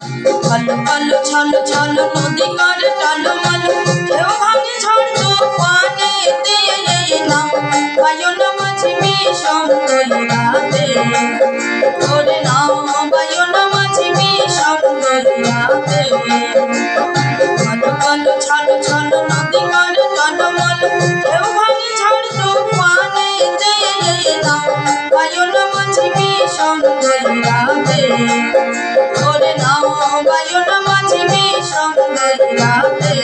ভালো ভালো ছলো ছলো নদী করে টলমল ঢেউ ভাঙে ঝড় তুফানেতে নাও বায়ু না মাঝি বিষম দইরাতে ওরে নাও বায়ু না মাঝি বিষম দইরাতে ভালো ভালো ছলো ছলো নদী করে টলমল ঢেউ ভাঙে ঝড় তুফানেতে নাও বায়ু না মাঝি বিষম দইরাতে ওরে নাও বায়ু না মাঝি বিষম দইরাতে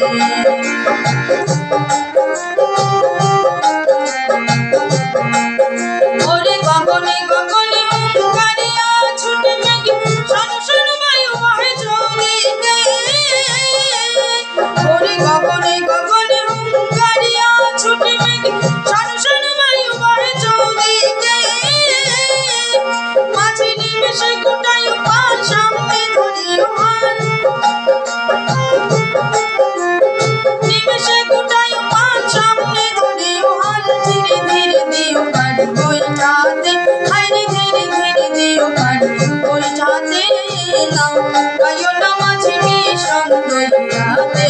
ওরে গগনে গগনে হুঙ্কারিয়া ছুটে মেঘ সরু সরু বায়ু বহে চৌদিকে ওরে গগনে গগনে হুঙ্কারিয়া ছুটে মেঘ সরু সরু বায়ু বহে চৌদিকে মাঝি নিমেষে গোটায় পান সামনে ধরিও হাত নিমেষে গোটায় পান সামনে ধরিও হাত ধীরে ধীরে দিও পাড়ি বইটাতে হাইরে ধীরে ধীরে দিও পাড়ি বইটাতে নাও বায়ু না মাঝি বিষম দইরাতে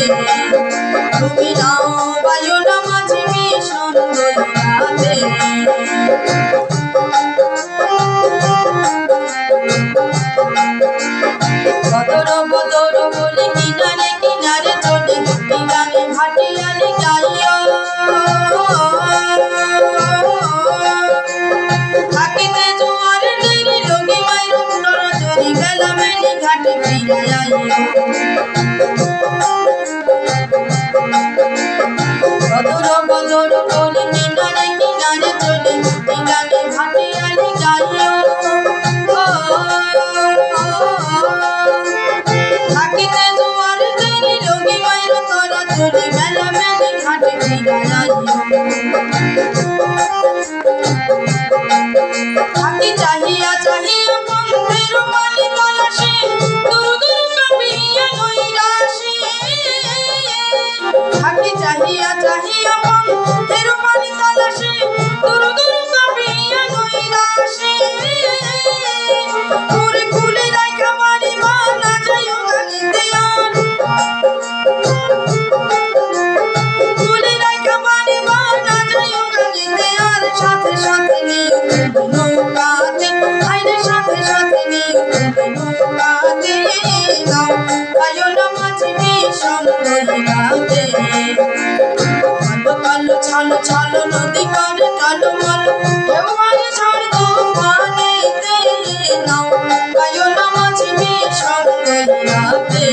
তুমি নাও বায়ু না মাঝি বিষম দইরাতে বদর বদর বলে কিনারে কিনারে চলে গানে ভাটিয়ালি গাইও থাকিতে জোয়ার নেই লগি মাইরো তোর চরি গেলা মেলি ঘাটে ফিরে আইও বদর বদর বলে কিনারে কিনারে চলে গানে ভাটিয়ালি গাইও থাকিতে জোয়ার নেই লগি মাইরো তোর চরি গেলা মেলি ঘাটে ফিরে আইও থাকি চাহিয়া চাহিয়া বন্ধের মালি তলাশে দূর দূর কাঁপিয়া নৈরাশে থাকি চাহিয়া চাহিয়া বন্ধের মালি তলাশে দূর দূর কাঁপিয়া নৈরাশে ঘুরে ঘুরে রাইখা বাড়ি মানা যাইও গালিতে আর ঘুরে রাইখা বাড়ি মানা যাইও গালিতে আর সাথে সাথে নিও নৌকাতে আইরে সাথে সাথে নিও নৌকাতে নাও বায়ু না মাঝি বিষম দইরাতে ভালো ভালো ছলো ছলো নদী করে টলমল ঢেউ ভাঙে ঝড় তুফানেতে নাও বায়ু না মাঝি বিষম দইরাতে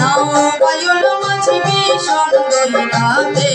নাও বায়ু না মাঝি বিষম দইরাতে